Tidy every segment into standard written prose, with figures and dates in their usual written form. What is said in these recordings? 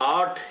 8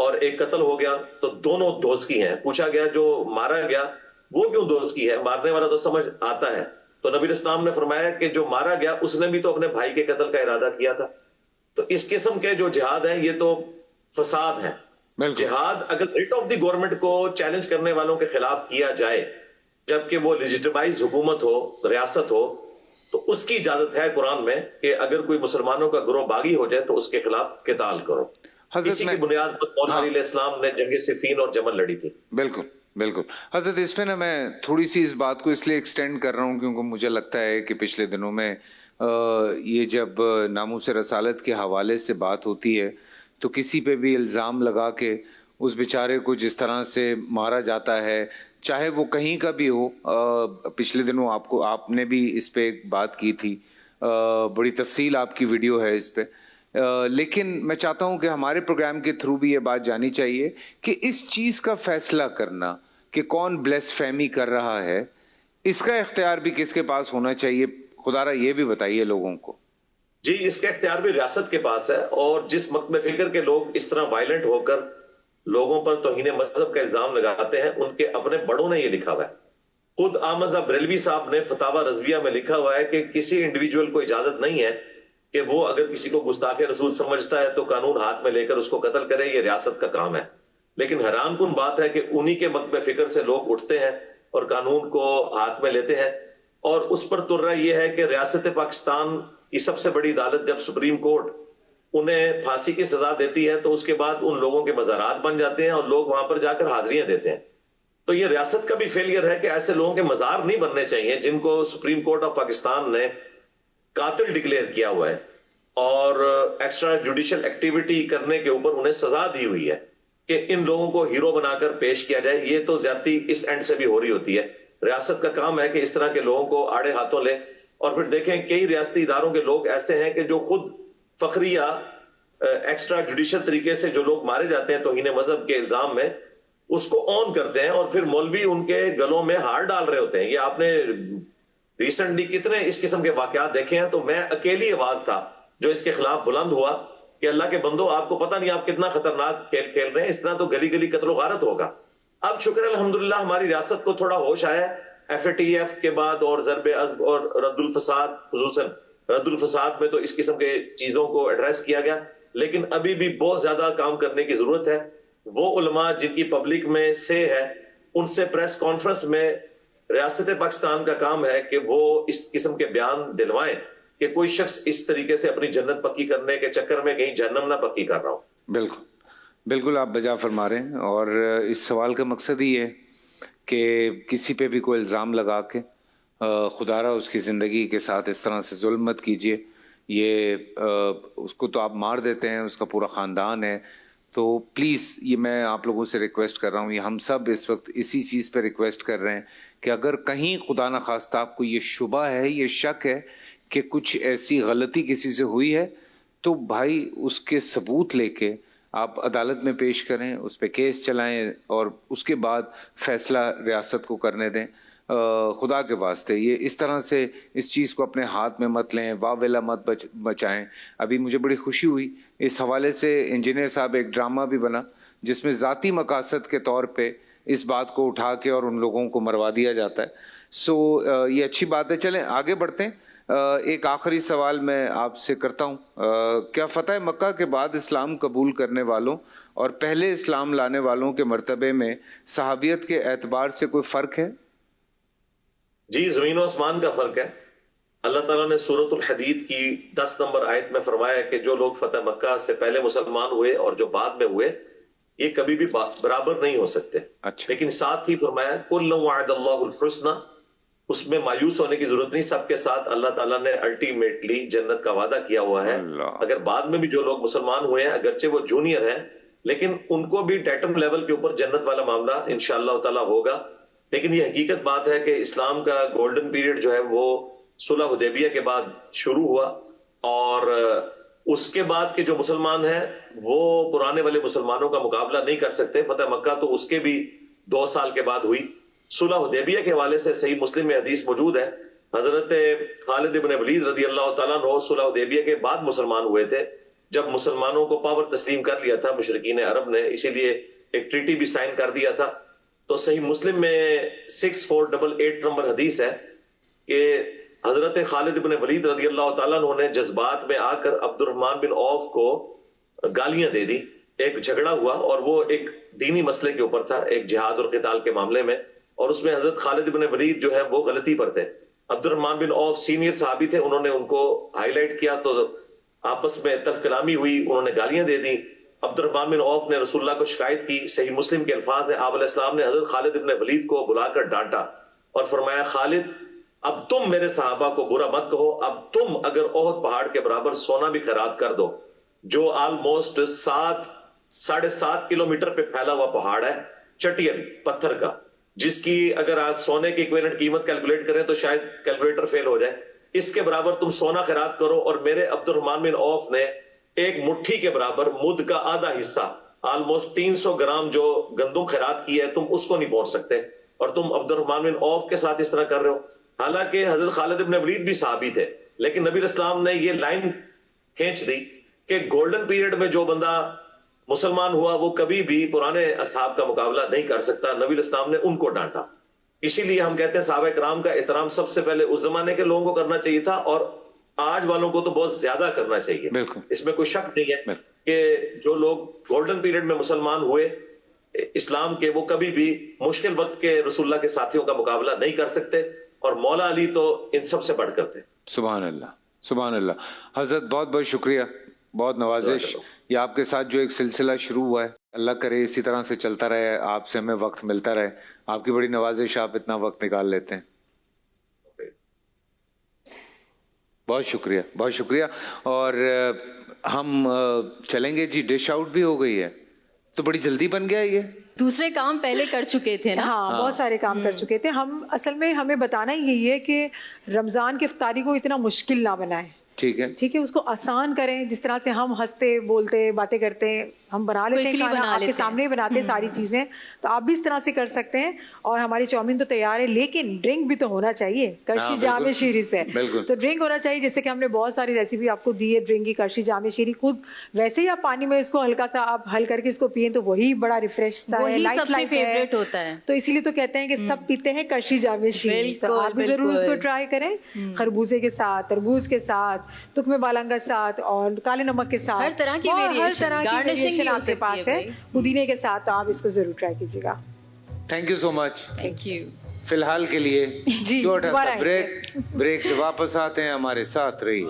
اور ایک قتل ہو گیا تو دونوں دوست کی ہیں. پوچھا گیا جو مارا گیا وہ کیوں دوست کی ہے؟ مارنے والا تو سمجھ آتا ہے. تو نبی اسلام نے فرمایا کہ جو مارا گیا اس نے بھی تو اپنے بھائی کے قتل کا ارادہ کیا تھا. تو اس قسم کے جو جہاد ہیں یہ تو فساد ہے. جہاد اگر ریٹ آف دی گورنمنٹ کو چیلنج کرنے والوں کے خلاف کیا جائے جبکہ وہ لیجیٹمائز حکومت ہو، ریاست ہو، تو اس کی اجازت ہے قرآن میں کہ اگر کوئی مسلمانوں کا گروہ باغی ہو جائے تو اس کے خلاف قتال کرو. اسی کی بنیاد پر مولا علیہ السلام نے جنگ صفین اور جمل لڑی تھی. بالکل بالکل حضرت. اس پہ نا میں تھوڑی سی اس بات کو اس لیے ایکسٹینڈ کر رہا ہوں کیونکہ مجھے لگتا ہے کہ پچھلے دنوں میں یہ جب ناموس رسالت کے حوالے سے بات ہوتی ہے تو کسی پہ بھی الزام لگا کے اس بیچارے کو جس طرح سے مارا جاتا ہے چاہے وہ کہیں کا بھی ہو. پچھلے دنوں آپ نے بھی اس پہ ایک بات کی تھی، بڑی تفصیل آپ کی ویڈیو ہے اس پہ. لیکن میں چاہتا ہوں کہ ہمارے پروگرام کے تھرو بھی یہ بات جانی چاہیے کہ اس چیز کا فیصلہ کرنا کہ کون بلیس فہمی کر رہا ہے اس کا اختیار بھی کس کے پاس ہونا چاہیے؟ خدا را یہ بھی بتائیے لوگوں کو. جی اس کا اختیار بھی ریاست کے پاس ہے، اور جس مکتب فکر کے لوگ اس طرح وائلنٹ ہو کر لوگوں پر توہین مذہب کا الزام لگاتے ہیں ان کے اپنے بڑوں نے یہ لکھا ہوا ہے. خود آمزہ بریلوی صاحب نے فتاوی رضویہ میں لکھا ہوا ہے کہ کسی انڈیویجول کو اجازت نہیں ہے کہ وہ اگر کسی کو گستاخ رسول سمجھتا ہے تو قانون ہاتھ میں لے کر اس کو قتل کرے، یہ ریاست کا کام ہے. لیکن حیران کن بات ہے کہ انہی کے مکتب فکر سے لوگ اٹھتے ہیں اور قانون کو ہاتھ میں لیتے ہیں، اور اس پر ترا یہ ہے کہ ریاست پاکستان کی سب سے بڑی عدالت جب سپریم کورٹ انہیں پھانسی کی سزا دیتی ہے تو اس کے بعد ان لوگوں کے مزارات بن جاتے ہیں اور لوگ وہاں پر جا کر حاضریاں دیتے ہیں. تو یہ ریاست کا بھی فیلئر ہے کہ ایسے لوگوں کے مزار نہیں بننے چاہیے جن کو سپریم کورٹ آف پاکستان نے قاتل ڈکلیئر کیا ہوا ہے اور ایکسٹرا جوڈیشل ایکٹیویٹی کرنے کے اوپر انہیں سزا دی ہوئی ہے کہ ان لوگوں کو ہیرو بنا کر پیش کیا جائے. یہ تو زیادتی اس اینڈ سے بھی ہو رہی ہوتی ہے. ریاست کا کام ہے کہ اس طرح کے لوگوں کو آڑے ہاتھوں لے. اور پھر دیکھیں کئی ریاستی اداروں کے لوگ ایسے ہیں کہ جو خود فخریہ ایکسٹرا جوڈیشل طریقے سے جو لوگ مارے جاتے ہیں توہین مذہب کے الزام میں اس کو آن کرتے ہیں، اور پھر مولوی ان کے گلوں میں ہار ڈال رہے ہوتے ہیں. یہ آپ نے ریسنٹلی کتنے اس قسم کے واقعات دیکھے ہیں. تو میں اکیلی آواز تھا جو اس کے خلاف بلند ہوا کہ اللہ کے بندو آپ کو پتہ نہیں آپ کتنا خطرناک کھیل کھیل رہے ہیں، اس طرح تو گلی گلی قتل و غارت ہوگا. اب شکر الحمدللہ ہماری ریاست کو تھوڑا ہوش آیا ہے ایف اے ٹی ایف کے بعد اور ضرب عضب اور رد الفساد، خصوصاً رد الفساد میں تو اس قسم کے چیزوں کو ایڈریس کیا گیا. لیکن ابھی بھی بہت زیادہ کام کرنے کی ضرورت ہے. وہ علماء جن کی پبلک میں سے ہے ان سے پریس کانفرنس میں ریاست پاکستان کا کام ہے کہ وہ اس قسم کے بیان دلوائیں کہ کوئی شخص اس طریقے سے اپنی جنت پکی کرنے کے چکر میں کہیں جہنم نہ پکی کر رہا ہو. بالکل بالکل آپ بجا فرما رہے ہیں. اور اس سوال کا مقصد ہی ہے کہ کسی پہ بھی کوئی الزام لگا کے خدا را اس کی زندگی کے ساتھ اس طرح سے ظلم مت کیجیے. یہ اس کو تو آپ مار دیتے ہیں، اس کا پورا خاندان ہے. تو پلیز یہ میں آپ لوگوں سے ریکویسٹ کر رہا ہوں، یہ ہم سب اس وقت اسی چیز پہ ریکویسٹ کر رہے ہیں کہ اگر کہیں خدا نخواستہ آپ کو یہ شبہ ہے، یہ شک ہے کہ کچھ ایسی غلطی کسی سے ہوئی ہے تو بھائی اس کے ثبوت لے کے آپ عدالت میں پیش کریں، اس پہ کیس چلائیں اور اس کے بعد فیصلہ ریاست کو کرنے دیں. خدا کے واسطے یہ اس طرح سے اس چیز کو اپنے ہاتھ میں مت لیں، واویلا مت بچائیں. ابھی مجھے بڑی خوشی ہوئی اس حوالے سے انجینئر صاحب ایک ڈرامہ بھی بنا جس میں ذاتی مقاصد کے طور پہ اس بات کو اٹھا کے اور ان لوگوں کو مروا دیا جاتا ہے. سو یہ اچھی بات ہے. چلیں آگے بڑھتے ہیں. ایک آخری سوال میں آپ سے کرتا ہوں. کیا فتح مکہ کے بعد اسلام قبول کرنے والوں اور پہلے اسلام لانے والوں کے مرتبے میں صحابیت کے اعتبار سے کوئی فرق ہے؟ جی زمین و آسمان کا فرق ہے. اللہ تعالیٰ نے سورۃ الحدید کی 10 نمبر آیت میں فرمایا کہ جو لوگ فتح مکہ سے پہلے مسلمان ہوئے اور جو بعد میں ہوئے یہ کبھی بھی برابر نہیں ہو سکتے. اچھا. لیکن ساتھ ہی فرمایا کل وعد اللہ الحسنى، اس میں مایوس ہونے کی ضرورت نہیں. سب کے ساتھ اللہ تعالیٰ نے الٹیمیٹلی جنت کا وعدہ کیا ہوا ہے. اگر بعد میں بھی جو لوگ مسلمان ہوئے ہیں اگرچہ وہ جونیئر ہیں لیکن ان کو بھی ڈیٹم لیول کے اوپر جنت والا معاملہ انشاءاللہ تعالیٰ ہوگا. لیکن یہ حقیقت بات ہے کہ اسلام کا گولڈن پیریڈ جو ہے وہ صلح حدیبیہ کے بعد شروع ہوا، اور اس کے بعد کے جو مسلمان ہیں وہ پرانے والے مسلمانوں کا مقابلہ نہیں کر سکتے. فتح مکہ تو اس کے بھی 2 سال کے بعد ہوئی. صلح حدیبیہ کے حوالے سے صحیح مسلم میں حدیث موجود ہے. حضرت خالد بن ولید رضی اللہ تعالیٰ عنہ صلح حدیبیہ کے بعد مسلمان ہوئے تھے. جب مسلمانوں کو پاور تسلیم کر لیا تھا مشرکین عرب نے, اسی لیے ایک ٹریٹی بھی سائن کر دیا تھا. تو صحیح مسلم میں 6488 نمبر حدیث ہے کہ حضرت خالد بن ولید رضی اللہ تعالیٰ عنہ نے جذبات میں آ کر عبد الرحمن بن عوف کو گالیاں دے دی. ایک جھگڑا ہوا اور وہ ایک دینی مسئلے کے اوپر تھا, ایک جہاد اور قتال کے معاملے میں, اور اس میں حضرت خالد بن ولید جو ہے وہ غلطی پر تھے. عبد الرحمن بن عوف سینئر صحابی تھے, انہوں نے ان کو ہائی لائٹ کیا تو آپس میں تلخ کلامی ہوئی, انہوں نے گالیاں دے دی. عبد الرحمن بن عوف نے رسول اللہ کو شکایت کی. صحیح مسلم کے الفاظ ہیں, آپ علیہ السلام نے حضرت خالد بن ولید کو بلا کر ڈانٹا اور فرمایا, خالد اب تم میرے صحابہ کو برا مت کہو, اب تم اگر احد پہاڑ کے برابر سونا بھی خیرات کر دو, جو آلموسٹ 7.5 کلومیٹر پہ پھیلا ہوا پہاڑ ہے, چٹین پتھر کا, جس کی اگر آپ سونے کی ایکویلنٹ قیمت کیلکولیٹ کریں تو شاید کیلکولیٹر فیل ہو جائے, اس کے برابر تم سونا خیرات کرو, اور میرے عبد الرحمن بن عوف نے ایک مٹھی کے برابر مد کا آدھا حصہ, آلموسٹ 300 گرام جو گندم خیرات کی ہے, تم اس کو نہیں پہنچ سکتے, اور تم عبد الرحمن بن عوف کے ساتھ اس طرح کر رہے ہو. حالانکہ حضرت خالد بن ولید بھی صحابی تھے, لیکن نبی اسلام نے یہ لائن کھینچ دی کہ گولڈن پیریڈ میں جو بندہ مسلمان ہوا وہ کبھی بھی پرانے اصحاب کا مقابلہ نہیں کر سکتا. نبی اسلام نے ان کو ڈانٹا. اسی لیے ہم کہتے ہیں صحابہ کرام کا احترام سب سے پہلے اس زمانے کے لوگوں کو کرنا چاہیے تھا, اور آج والوں کو تو بہت زیادہ کرنا چاہیے. اس میں کوئی شک نہیں ہے کہ جو لوگ گولڈن پیریڈ میں مسلمان ہوئے اسلام کے, وہ کبھی بھی مشکل وقت کے رسول اللہ کے ساتھیوں کا مقابلہ نہیں کر سکتے, اور مولا علی تو ان سب سے بڑھ کر تھے. سبحان اللہ, سبحان اللہ. حضرت بہت بہت شکریہ, بہت نوازش. یہ آپ کے ساتھ جو ایک سلسلہ شروع ہوا ہے, اللہ کرے اسی طرح سے چلتا رہے, آپ سے ہمیں وقت ملتا رہے. آپ کی بڑی نوازش, آپ اتنا وقت نکال لیتے ہیں. بہت شکریہ, بہت شکریہ. اور ہم چلیں گے جی, ڈش آؤٹ بھی ہو گئی ہے تو بڑی جلدی بن گیا یہ. دوسرے کام پہلے کر چکے تھے نا. ہاں, بہت سارے کام کر چکے تھے ہم. اصل میں ہمیں بتانا ہی یہی ہے کہ رمضان کی افطاری کو اتنا مشکل نہ بنائیں. ٹھیک ہے, اس کو آسان کریں. جس طرح سے ہم ہنستے بولتے باتیں کرتے ہیں, ہم بنا لیتے ہیں کھانا, آپ کے سامنے بناتے ہیں ساری چیزیں, تو آپ بھی اس طرح سے کر سکتے ہیں. اور ہماری چاؤمین تو تیار ہے, لیکن ڈرنک بھی تو ہونا چاہیے. کرشی جام شیری سے تو ڈرنک ہونا چاہیے. جیسے کہ ہم نے بہت ساری ریسیپی آپ کو دی ہے ڈرنک کی. کرشی جام شیری خود ویسے ہی آپ پانی میں اس کو ہلکا سا آپ حل کر کے اس کو پیئیں تو وہی بڑا ریفریش سا ہے, لائٹ فیوریٹ ہوتا ہے. تو اسی لیے تو کہتے ہیں کہ سب پیتے ہیں کرشی جام شیری. تو آپ بھی ضرور اس کو ٹرائی کریں, خربوزے کے ساتھ, تربوز کے ساتھ, تخم بالنگ کے ساتھ, اور کالے نمک کے ساتھ, ہر طرح کی ویریشن آپ کے پاس ہے. پودینے کے ساتھ آپ اس کو ضرور ٹرائی کیجیے گا. Thank you so much. Thank you. فی الحال کے لیے چھوٹا سا بریک سے واپس آتے ہیں, ہمارے ساتھ رہیے.